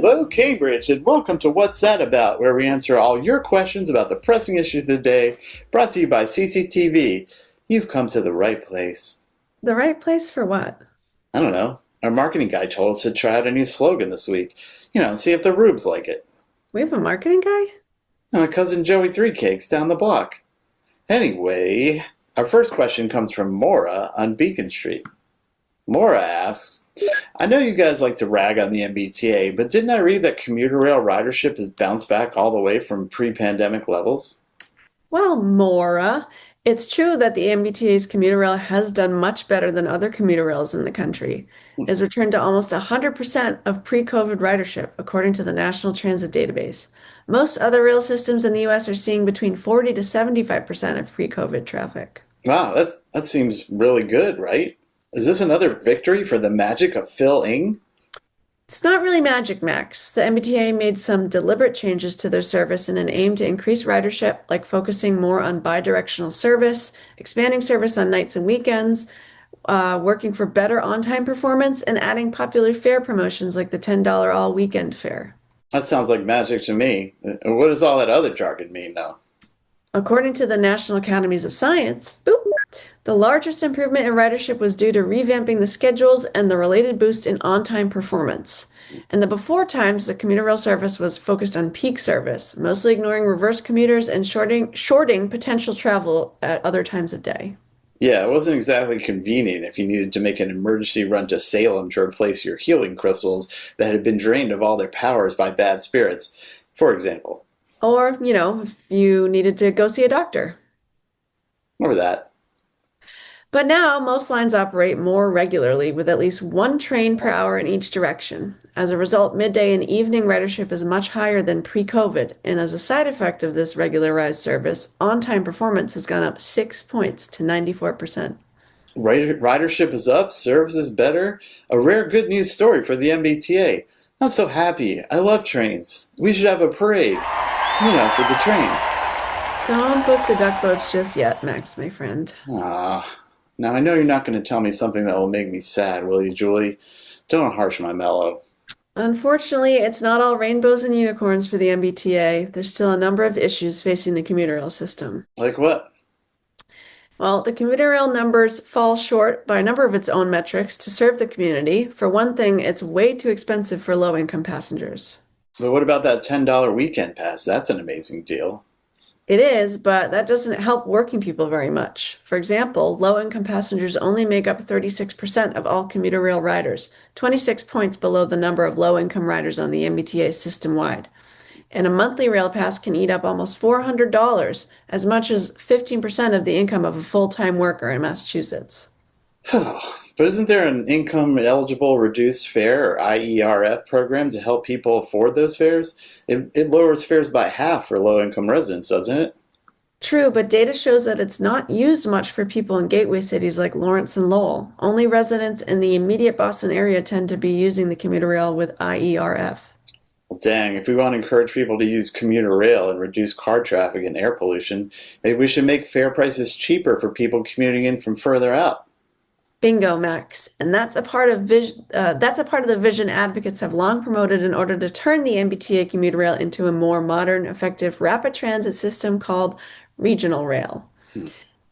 Hello, Cambridge, and welcome to What's That About, where we answer all your questions about the pressing issues of the day, brought to you by CCTV. You've come to the right place. The right place for what? I don't know. Our marketing guy told us to try out a new slogan this week. See if the rubes like it. We have a marketing guy? My cousin Joey Three Cakes down the block. Anyway, our first question comes from Maura on Beacon Street. Maura asks, I know you guys like to rag on the MBTA, but didn't I read that commuter rail ridership has bounced back all the way from pre-pandemic levels? Well, Maura, it's true that the MBTA's commuter rail has done much better than other commuter rails in the country. It has returned to almost 100% of pre-COVID ridership, according to the National Transit Database. Most other rail systems in the U.S. are seeing between 40 to 75% of pre-COVID traffic. Wow, that seems really good, right? Is this another victory for the magic of Phil Ing? It's not really magic, Max. The MBTA made some deliberate changes to their service in an aim to increase ridership, like focusing more on bi-directional service, expanding service on nights and weekends, working for better on-time performance, and adding popular fare promotions like the $10 all-weekend fare. That sounds like magic to me. What does all that other jargon mean, though? According to the National Academies of Science, the largest improvement in ridership was due to revamping the schedules and the related boost in on-time performance. In the before times, the commuter rail service was focused on peak service, mostly ignoring reverse commuters and shorting potential travel at other times of day. Yeah, it wasn't exactly convenient if you needed to make an emergency run to Salem to replace your healing crystals that had been drained of all their powers by bad spirits, for example. Or, if you needed to go see a doctor. Or that. But now, most lines operate more regularly with at least one train per hour in each direction. As a result, midday and evening ridership is much higher than pre-COVID, and as a side effect of this regularized service, on-time performance has gone up 6 points to 94%. Ridership is up, service is better. A rare good news story for the MBTA. I'm so happy. I love trains. We should have a parade, for the trains. Don't book the duck boats just yet, Max, my friend. Now I know you're not going to tell me something that will make me sad, will you, Julie? Don't harsh my mellow. Unfortunately, it's not all rainbows and unicorns for the MBTA. There's still a number of issues facing the commuter rail system. Like what? Well, the commuter rail numbers fall short by a number of its own metrics to serve the community. For one thing, it's way too expensive for low-income passengers. But what about that $10 weekend pass? That's an amazing deal. It is, but that doesn't help working people very much. For example, low-income passengers only make up 36% of all commuter rail riders, 26 points below the number of low-income riders on the MBTA system-wide. And a monthly rail pass can eat up almost $400, as much as 15% of the income of a full-time worker in Massachusetts. But isn't there an income-eligible reduced fare, or IERF, program to help people afford those fares? It lowers fares by half for low-income residents, doesn't it? True, but data shows that it's not used much for people in gateway cities like Lawrence and Lowell. Only residents in the immediate Boston area tend to be using the commuter rail with IERF. Well, dang, if we want to encourage people to use commuter rail and reduce car traffic and air pollution, maybe we should make fare prices cheaper for people commuting in from further out. Bingo, Max. And that's a part of the vision advocates have long promoted in order to turn the MBTA commuter rail into a more modern, effective rapid transit system called regional rail.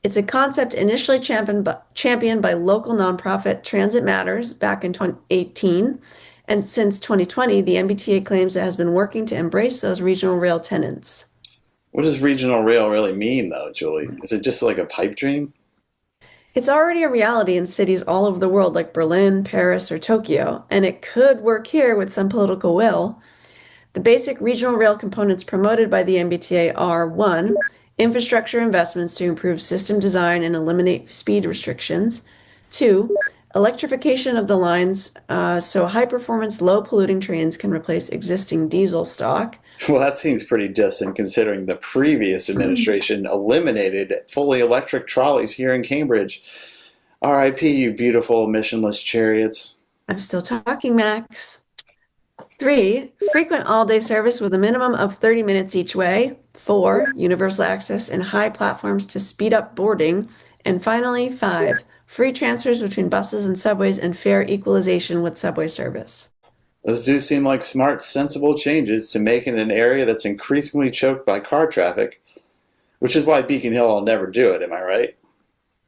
It's a concept initially championed by local nonprofit Transit Matters back in 2018. And since 2020, the MBTA claims it has been working to embrace those regional rail tenets. What does regional rail really mean, though, Julie? Is it just like a pipe dream? It's already a reality in cities all over the world like Berlin, Paris, or Tokyo, and it could work here with some political will. The basic regional rail components promoted by the MBTA are 1. Infrastructure investments to improve system design and eliminate speed restrictions. 2. Electrification of the lines so high-performance, low-polluting trains can replace existing diesel stock. Well, that seems pretty distant considering the previous administration eliminated fully electric trolleys here in Cambridge. R.I.P., you beautiful emissionless chariots. I'm still talking, Max. 3. Frequent all-day service with a minimum of 30 minutes each way. 4. Universal access and high platforms to speed up boarding. And finally, 5. Free transfers between buses and subways and fare equalization with subway service. Those do seem like smart, sensible changes to make it an area that's increasingly choked by car traffic, which is why Beacon Hill will never do it, am I right?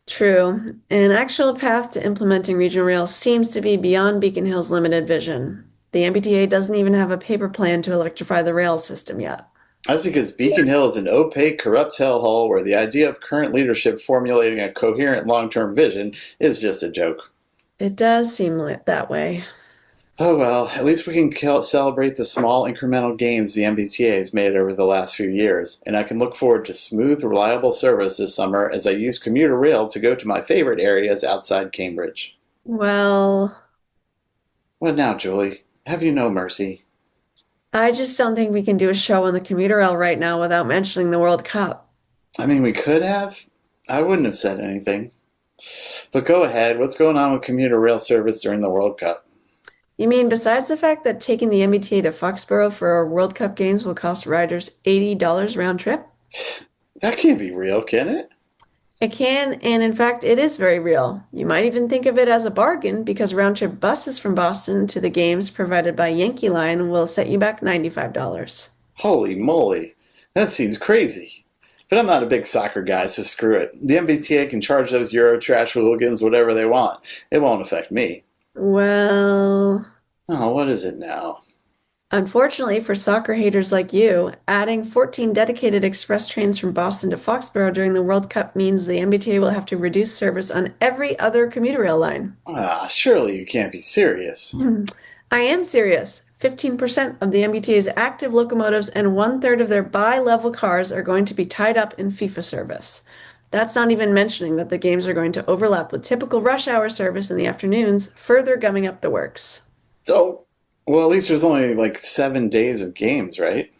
True. An actual path to implementing regional rail seems to be beyond Beacon Hill's limited vision. The MBTA doesn't even have a paper plan to electrify the rail system yet. That's because Beacon Hill is an opaque, corrupt hellhole where the idea of current leadership formulating a coherent long-term vision is just a joke. It does seem that way. Oh well, at least we can celebrate the small incremental gains the MBTA has made over the last few years, and I can look forward to smooth, reliable service this summer as I use commuter rail to go to my favorite areas outside Cambridge. Well, What now, Julie? Have you no mercy? I just don't think we can do a show on the commuter rail right now without mentioning the World Cup. I mean, we could have. I wouldn't have said anything. But go ahead, what's going on with commuter rail service during the World Cup? You mean besides the fact that taking the MBTA to Foxborough for World Cup games will cost riders $80 round trip? That can't be real, can it? It can, and in fact, it is very real. You might even think of it as a bargain because round trip buses from Boston to the games provided by Yankee Line will set you back $95. Holy moly, that seems crazy. But I'm not a big soccer guy, so screw it. The MBTA can charge those Euro trash hooligans whatever they want. It won't affect me. Well, Oh, what is it now? unfortunately for soccer haters like you, adding 14 dedicated express trains from Boston to Foxborough during the World Cup means the MBTA will have to reduce service on every other commuter rail line. Ah, surely you can't be serious. I am serious. 15% of the MBTA's active locomotives and one-third of their bi-level cars are going to be tied up in FIFA service. That's not even mentioning that the games are going to overlap with typical rush hour service in the afternoons, further gumming up the works. So, well, at least there's only like 7 days of games, right?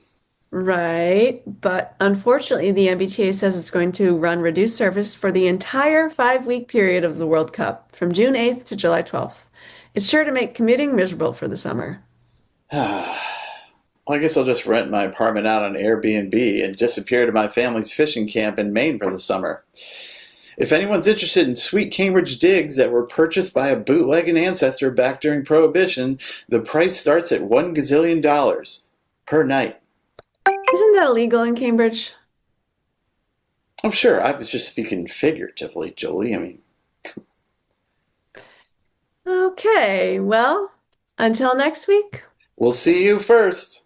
Right, but unfortunately, the MBTA says it's going to run reduced service for the entire 5-week period of the World Cup, from June 8th to July 12th. It's sure to make commuting miserable for the summer. Well, I guess I'll just rent my apartment out on Airbnb and disappear to my family's fishing camp in Maine for the summer. If anyone's interested in sweet Cambridge digs that were purchased by a bootlegging ancestor back during Prohibition, the price starts at $1 gazillion per night. Isn't that illegal in Cambridge? Oh, sure, I was just speaking figuratively, Jolie. I mean, Okay, well, until next week. we'll see you first.